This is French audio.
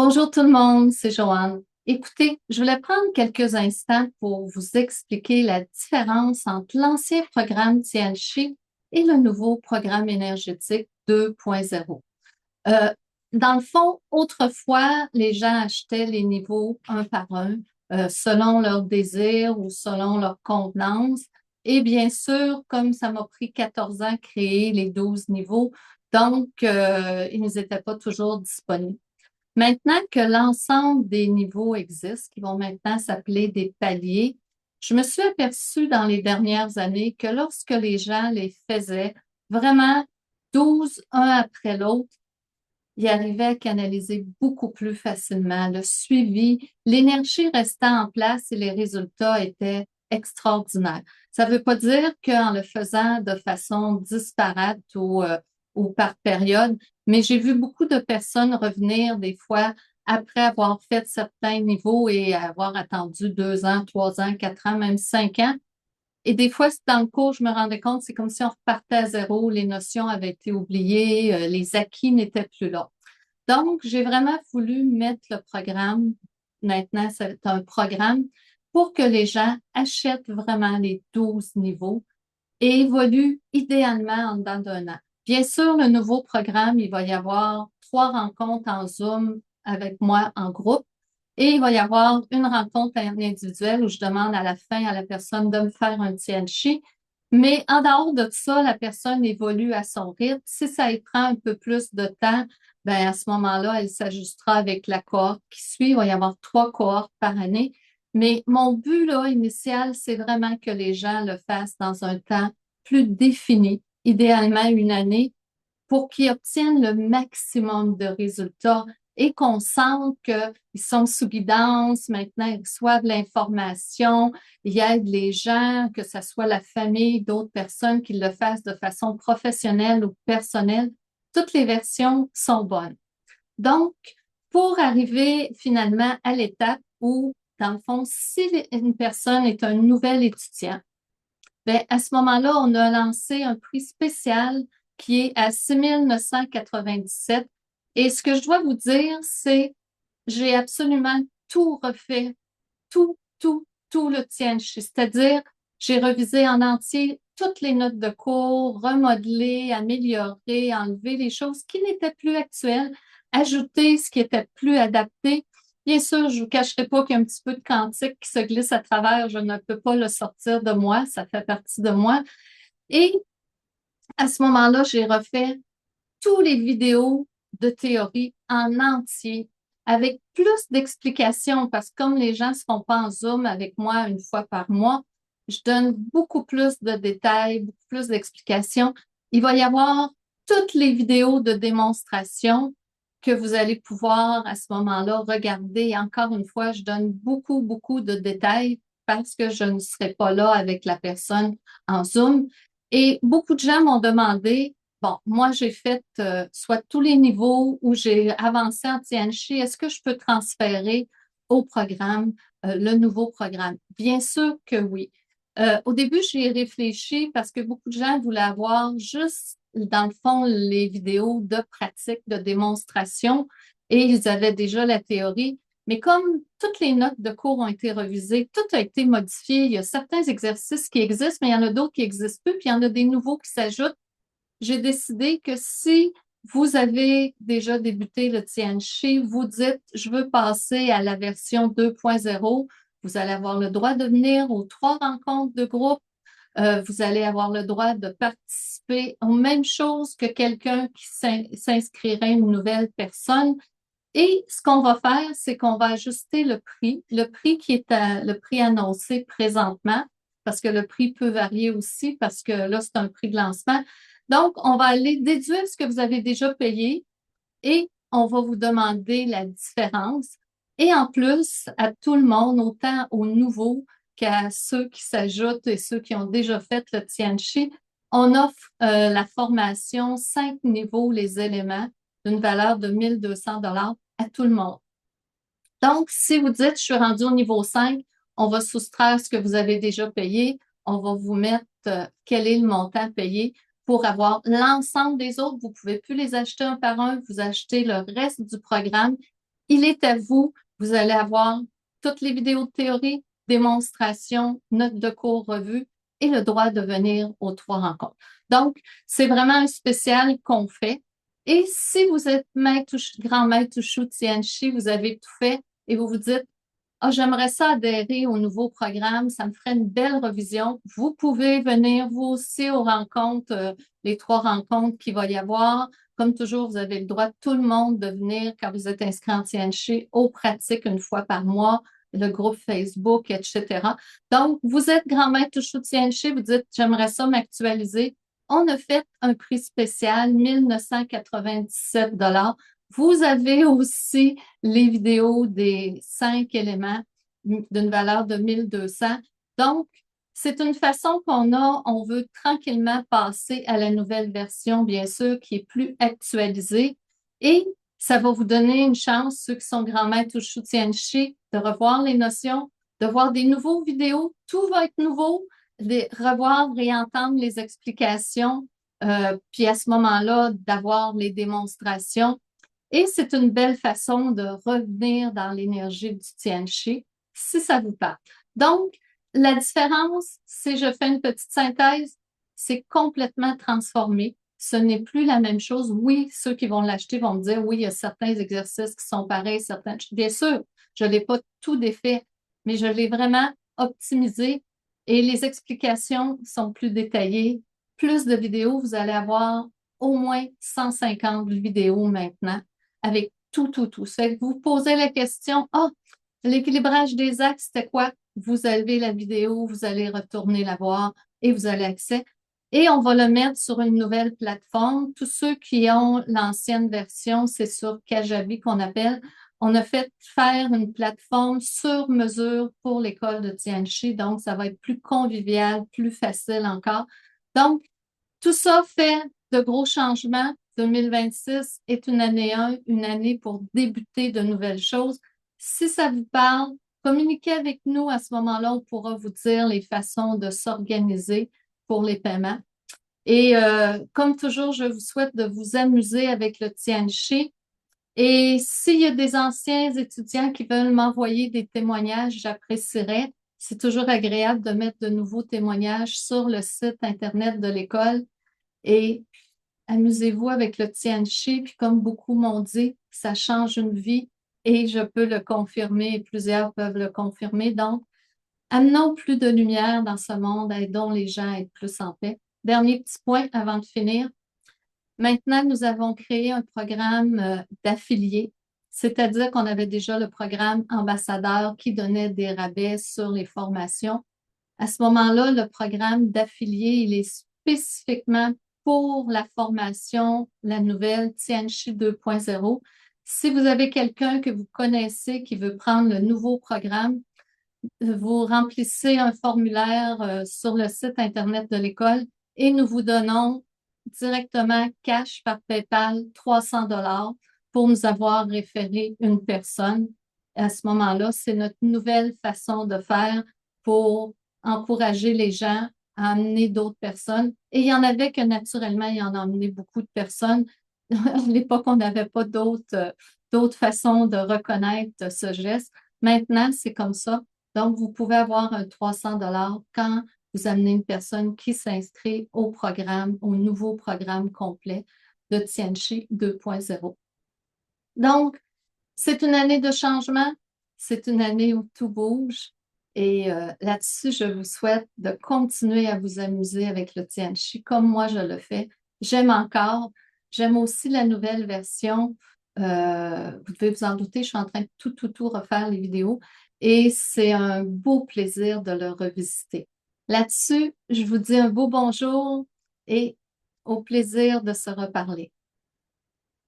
Bonjour tout le monde, c'est Joanne. Écoutez, je voulais prendre quelques instants pour vous expliquer la différence entre l'ancien programme Tianchi et le nouveau programme énergétique 2.0. Euh, dans le fond, autrefois, les gens achetaient les niveaux un par un, selon leurs désirs ou selon leur convenance. Et bien sûr, comme ça m'a pris 14 ans de créer les 12 niveaux, donc ils n'étaient pas toujours disponibles. Maintenant que l'ensemble des niveaux existent, qui vont maintenant s'appeler des paliers, je me suis aperçue dans les dernières années que lorsque les gens les faisaient vraiment 12 un après l'autre, ils arrivaient à canaliser beaucoup plus facilement. Le suivi, l'énergie restait en place et les résultats étaient extraordinaires. Ça ne veut pas dire qu'en le faisant de façon disparate ou par période, mais j'ai vu beaucoup de personnes revenir des fois après avoir fait certains niveaux et avoir attendu 2 ans, 3 ans, 4 ans, même 5 ans. Et des fois, dans le cours, je me rendais compte, c'est comme si on repartait à zéro, les notions avaient été oubliées, les acquis n'étaient plus là. Donc, j'ai vraiment voulu mettre le programme, maintenant c'est un programme, pour que les gens achètent vraiment les 12 niveaux et évoluent idéalement en dedans d'un an. Bien sûr, le nouveau programme, il va y avoir 3 rencontres en Zoom avec moi en groupe et il va y avoir une rencontre individuelle où je demande à la fin à la personne de me faire un TNC. Mais en dehors de ça, la personne évolue à son rythme. Si ça y prend un peu plus de temps, ben à ce moment-là, elle s'ajustera avec la cohorte qui suit. Il va y avoir 3 cohortes par année. Mais mon but là, initial, c'est vraiment que les gens le fassent dans un temps plus défini, idéalement une année, pour qu'ils obtiennent le maximum de résultats et qu'on sente qu'ils sont sous guidance, maintenant ils reçoivent l'information, ils aident les gens, que ce soit la famille, d'autres personnes qui le fassent de façon professionnelle ou personnelle. Toutes les versions sont bonnes. Donc, pour arriver finalement à l'étape où, dans le fond, si une personne est un nouvel étudiant, ben, à ce moment-là, on a lancé un prix spécial qui est à 6 997. Et ce que je dois vous dire, c'est j'ai absolument tout refait, tout le tien. C'est-à-dire, j'ai revisé en entier toutes les notes de cours, remodelé, amélioré, enlevé les choses qui n'étaient plus actuelles, ajouté ce qui était plus adapté. Bien sûr, je vous cacherai pas qu'il y a un petit peu de quantique qui se glisse à travers. Je ne peux pas le sortir de moi. Ça fait partie de moi. Et à ce moment-là, j'ai refait tous les vidéos de théorie en entier avec plus d'explications parce que comme les gens ne seront pas en Zoom avec moi une fois par mois, je donne beaucoup plus de détails, beaucoup plus d'explications. Il va y avoir toutes les vidéos de démonstration que vous allez pouvoir à ce moment-là regarder. Et encore une fois, je donne beaucoup de détails parce que je ne serai pas là avec la personne en Zoom. Et beaucoup de gens m'ont demandé, bon, moi, j'ai fait soit tous les niveaux où j'ai avancé en TNC. Est-ce que je peux transférer au programme, le nouveau programme? Bien sûr que oui. Au début, j'y ai réfléchi parce que beaucoup de gens voulaient avoir juste, dans le fond, les vidéos de pratique, de démonstration, et ils avaient déjà la théorie. Mais comme toutes les notes de cours ont été revisées, tout a été modifié. Il y a certains exercices qui existent, mais il y en a d'autres qui n'existent plus, puis il y en a des nouveaux qui s'ajoutent. J'ai décidé que si vous avez déjà débuté le Tianchi, vous dites, je veux passer à la version 2.0, vous allez avoir le droit de venir aux 3 rencontres de groupe. Vous allez avoir le droit de participer aux mêmes choses que quelqu'un qui s'inscrirait, une nouvelle personne. Et ce qu'on va faire, c'est qu'on va ajuster le prix qui est le prix annoncé présentement, parce que le prix peut varier aussi, parce que là, c'est un prix de lancement. Donc, on va aller déduire ce que vous avez déjà payé et on va vous demander la différence. Et en plus, à tout le monde, autant aux nouveaux qu'à ceux qui s'ajoutent et ceux qui ont déjà fait le Tianchi, on offre la formation 5 niveaux, les éléments, d'une valeur de 1 200 $ à tout le monde. Donc, si vous dites, je suis rendu au niveau 5, on va soustraire ce que vous avez déjà payé. On va vous mettre quel est le montant payé pour avoir l'ensemble des autres. Vous ne pouvez plus les acheter un par un. Vous achetez le reste du programme Il est à vous. Vous allez avoir toutes les vidéos de théorie, démonstrations, notes de cours revues et le droit de venir aux 3 rencontres. Donc, c'est vraiment un spécial qu'on fait. Et si vous êtes grand maître Ushu Tianchi, vous avez tout fait et vous vous dites, ah, j'aimerais ça adhérer au nouveau programme, ça me ferait une belle revision. Vous pouvez venir vous aussi aux rencontres, les 3 rencontres qu'il va y avoir. Comme toujours, vous avez le droit, tout le monde, de venir quand vous êtes inscrit en Tianchi aux pratiques 1 fois par mois, le groupe Facebook, etc. Donc, vous êtes grand maître Ushu Tianchi, vous dites, j'aimerais ça m'actualiser. On a fait un prix spécial, 1997 $. Vous avez aussi les vidéos des 5 éléments d'une valeur de 1200. Donc, c'est une façon qu'on a, on veut tranquillement passer à la nouvelle version, bien sûr, qui est plus actualisée. Et ça va vous donner une chance, ceux qui sont grands maîtres ou Tianchi, de revoir les notions, de voir des nouveaux vidéos. Tout va être nouveau, de revoir, réentendre les explications, puis à ce moment-là, d'avoir les démonstrations. Et c'est une belle façon de revenir dans l'énergie du Tianchi, si ça vous parle. Donc, la différence, si je fais une petite synthèse, c'est complètement transformé. Ce n'est plus la même chose. Oui, ceux qui vont l'acheter vont me dire, oui, il y a certains exercices qui sont pareils, certains. Bien sûr, je ne l'ai pas tout défait, mais je l'ai vraiment optimisé et les explications sont plus détaillées. Plus de vidéos, vous allez avoir au moins 150 vidéos maintenant avec tout. Ça fait que vous posez la question, ah, l'équilibrage des axes, c'était quoi? Vous avez la vidéo, vous allez retourner la voir et vous avez accès. Et on va le mettre sur une nouvelle plateforme. Tous ceux qui ont l'ancienne version, c'est sur Kajabi qu'on appelle. On a fait faire une plateforme sur mesure pour l'école de Tianchi. Donc, ça va être plus convivial, plus facile encore. Donc, tout ça fait de gros changements. 2026 est une année 1, une année pour débuter de nouvelles choses. Si ça vous parle, communiquez avec nous à ce moment-là. On pourra vous dire les façons de s'organiser pour les paiements. Et comme toujours, je vous souhaite de vous amuser avec le Tianchi. Et s'il y a des anciens étudiants qui veulent m'envoyer des témoignages, j'apprécierais. C'est toujours agréable de mettre de nouveaux témoignages sur le site Internet de l'école. Et amusez-vous avec le Tianchi, puis comme beaucoup m'ont dit, ça change une vie et je peux le confirmer et plusieurs peuvent le confirmer. Donc, amenons plus de lumière dans ce monde, aidons les gens à être plus en paix. Dernier petit point avant de finir. Maintenant, nous avons créé un programme d'affiliés, c'est-à-dire qu'on avait déjà le programme ambassadeur qui donnait des rabais sur les formations. À ce moment-là, le programme d'affiliés, il est spécifiquement pour la formation, la nouvelle Tianchi 2.0. Si vous avez quelqu'un que vous connaissez qui veut prendre le nouveau programme, vous remplissez un formulaire sur le site Internet de l'école et nous vous donnons directement cash par PayPal 300 $ pour nous avoir référé une personne. À ce moment-là, c'est notre nouvelle façon de faire pour encourager les gens à amener d'autres personnes. Et il y en avait que naturellement, il y en a amené beaucoup de personnes. À l'époque, on n'avait pas d'autres façons de reconnaître ce geste. Maintenant, c'est comme ça. Donc, vous pouvez avoir un 300 $ quand vous amenez une personne qui s'inscrit au programme, au nouveau programme complet de Tianchi 2.0. Donc, c'est une année de changement, c'est une année où tout bouge. Et là-dessus, je vous souhaite de continuer à vous amuser avec le Tianchi comme moi je le fais. J'aime encore. J'aime aussi la nouvelle version. Vous devez vous en douter, je suis en train de tout refaire les vidéos et c'est un beau plaisir de le revisiter. Là-dessus, je vous dis un beau bonjour et au plaisir de se reparler.